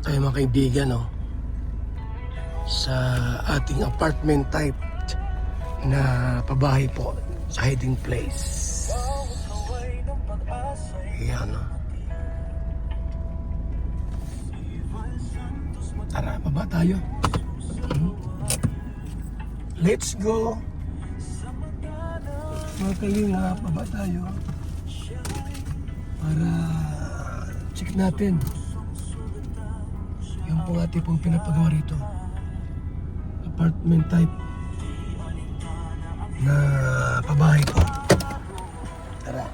Tayo mga kaibigan, no? Sa ating apartment type na pabahay po sa hiding place. Yan, no? Tara, baba tayo. Let's go. Mga kalinga, baba tayo. Para check natin yung po ating pong pinapagawa rito. Apartment type na pabahay po. Tara.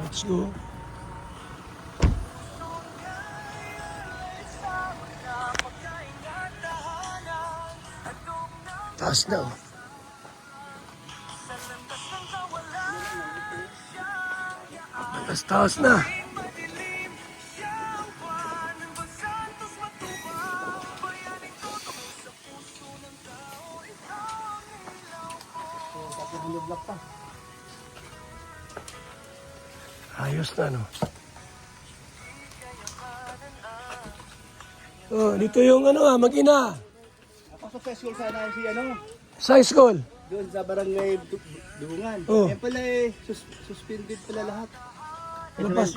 Let's go. Taas na, oh. Taas na. Ayos na, no? Oh, dito yung mag-ina. Pasok sa school sana si Sa school. doon sa barangay Duhungan. Oh. Yan pala suspended pala lahat.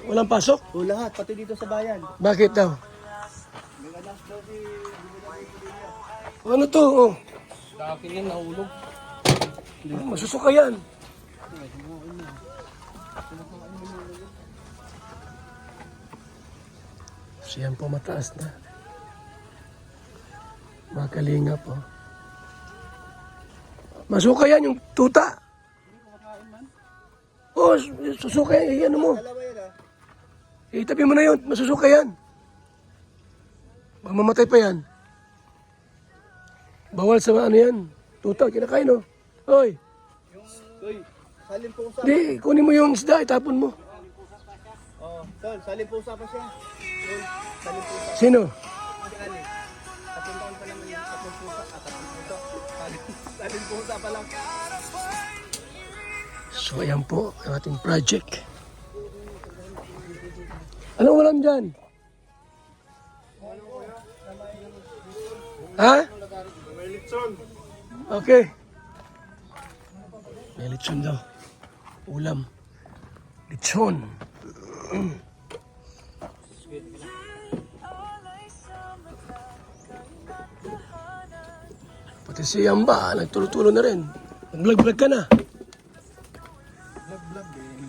Walang pasok? O lahat, pati dito sa bayan. Bakit daw? May anak daw si Ano to? Oh. Sa akin yan, nahulog. Masusuka yan. Siyan po mataas na. Makalinga po. Masuka yan yung tuta. Oh, susuka yan. Ano mo? Dalawa yan Itabi mo na yun. Masusuka yan. Baka mamatay pa yan. Bawal sa yan. Tuta, kinakain oh. Hoy. Uy, salin po sa... Di, kunin mo yung isda, itapon mo. Oh, tol, salin po sa pa siya. Tol, salin po sa. Sino? Si Ali. 3 taon pa lang yung 3 pusa. 3 pusa. Salin po sa pa lang. So ayan po ang ating project. Anong ulam dyan? Ha? May litson. Okay. May lechon daw. Ulam. Lechon. Pati si Yamba, nagtulo-tulo na rin. Nag-vlog-vlog ka na. Vlog din.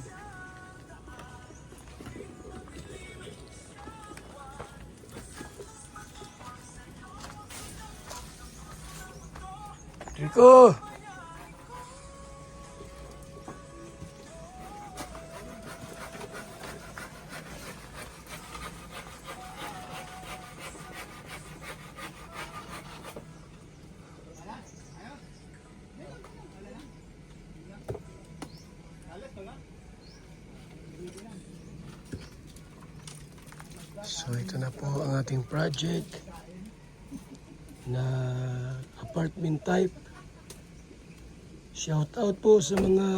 Rico! So ito na po ang ating project na apartment type. Shout out po sa mga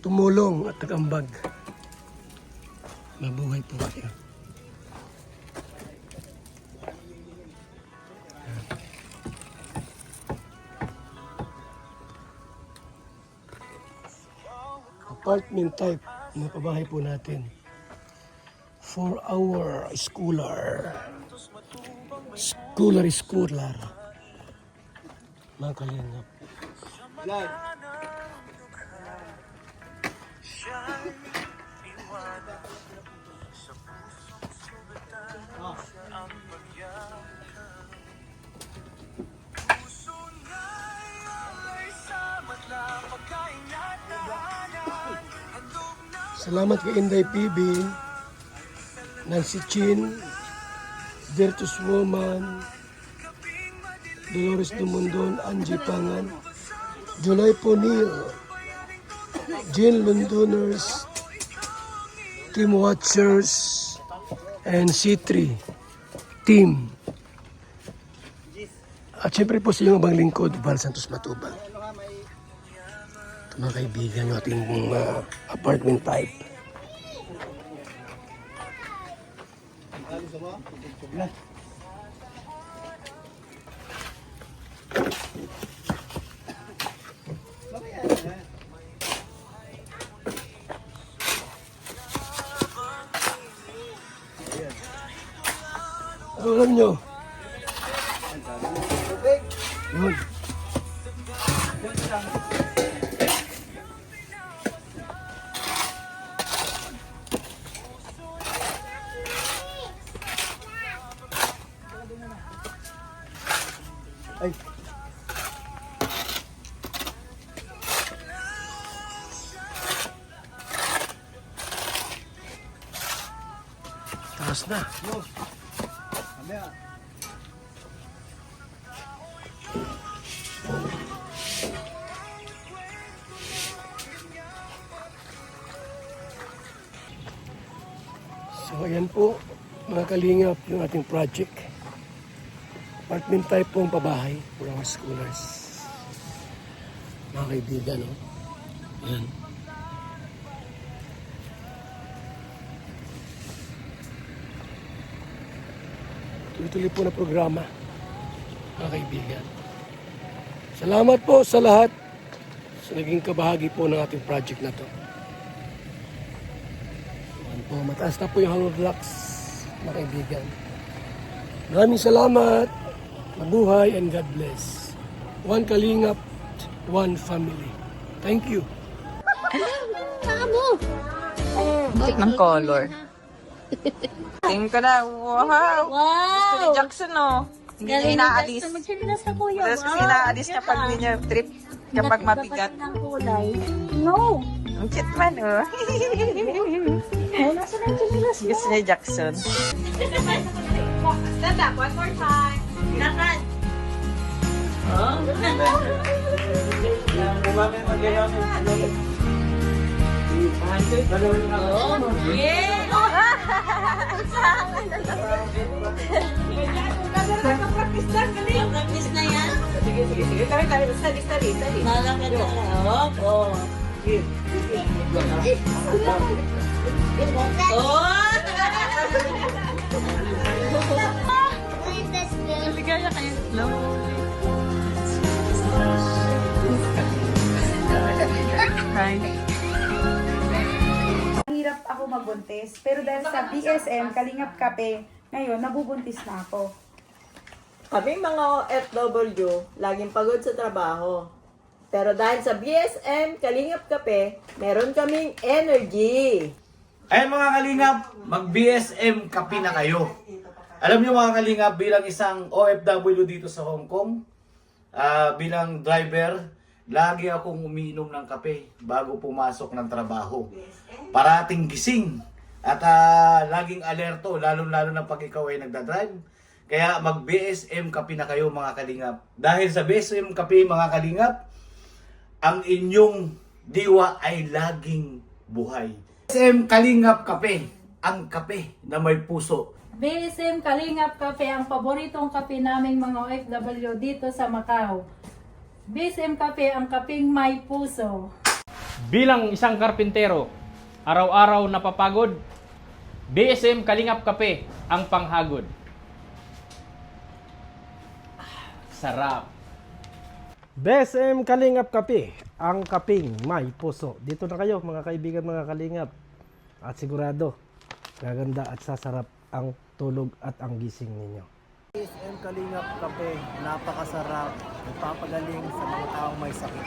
tumulong at nag-ambag. Mabuhay po kayo. Apartment type na pabahay po natin. For our schooler. Schooler. Mga kalingap. Vlog. Salamat kay Inday PB, Nancy Chin, Virtus Woman, Dolores Dumondon, Angie Pangan, July Ponil, Jean Londoners, Team Watchers, and C3 Team. At syempre po sa iyong abang lingkod, Val Santos Matubang. Ito mga kaibigan, yung ating apartment type. Ano alam nyo? Yun. Ay. Taas na. So ayan po mga kalingap yung ating project. Apartment type pong pabahay for our scholars. Mga kaibigan, no? Ayan. Tuloy-tuloy po na programa, mga kaibigan. Salamat po sa lahat sa naging kabahagi po ng ating project na to. Ayan po, mataas na po yung hollow blocks, mga kaibigan. Maraming salamat. Mabuhay and God bless. One Kalingap, one family. Thank you. Cute ng color. Tingin ko na, wow! Gusto ni Jackson, no? Hindi niya inaalis. Magsilas na kuya. Tapos kasi inaalis niya pag hindi niya trip kapag mabigat. Ng kulay. No. Ang cute man, oh. Nasa ng silas mo. Gusto niya Jackson. Stand up, one more time. Lakad. Practice na yan. Sige. Study. Nalakad na. Oh. Ligaya kayo. Hi. Hirap ako magbuntis, pero dahil sa BSM, Kalingap Kape, ngayon, nabubuntis na ako. Kaming mga OFW, laging pagod sa trabaho. Pero dahil sa BSM, Kalingap Kape, meron kaming energy. Ayan mga kalingap, mag-BSM kape na kayo. Alam niyo mga kalingap, bilang isang OFW dito sa Hong Kong, bilang driver, lagi akong umiinom ng kape bago pumasok ng trabaho. Parating gising at laging alerto, lalo-lalo na pag ikaw ay nagdadrive. Kaya mag-BSM kape na kayo mga kalingap. Dahil sa BSM kape mga kalingap, ang inyong diwa ay laging buhay. BSM Kalingap Kape, ang kape na may puso. BSM Kalingap Kape, ang paboritong kape naming mga OFW dito sa Macau. BSM Kape, ang kapeng may puso. Bilang isang karpintero, araw-araw napapagod, BSM Kalingap Kape, ang panghagod. Sarap. BSM Kalingap Kape, ang kaping may puso. Dito na kayo mga kaibigan, mga kalingap. At sigurado, gaganda at sasarap ang tulog at ang gising ninyo. BSM Kalingap Kape, napakasarap, nagpapagaling sa mga taong may sakit.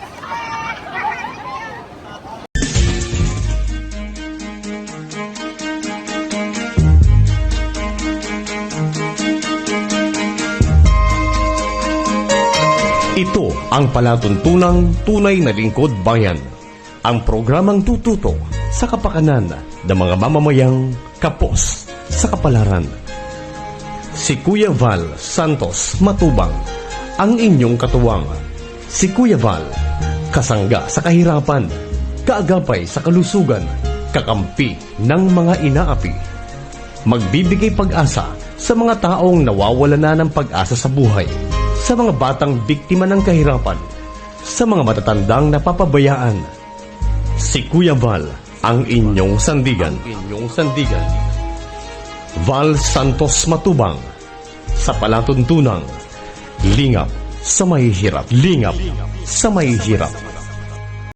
Ito ang palatuntunang tunay na lingkod bayan. Ang programang tututo sa kapakanan ng mga mamamayang kapos sa kapalaran. Si Kuya Val Santos Matubang, ang inyong katuwang. Si Kuya Val, kasangga sa kahirapan, kaagapay sa kalusugan, kakampi ng mga inaapi. Magbibigay pag-asa sa mga taong nawawala na ng pag-asa sa buhay, sa mga batang biktima ng kahirapan, sa mga matatandang napapabayaan. Si Kuya Val, ang inyong sandigan. Val Santos Matubang, sa palatuntunang Lingap sa Mahihirap. Lingap sa Mahihirap.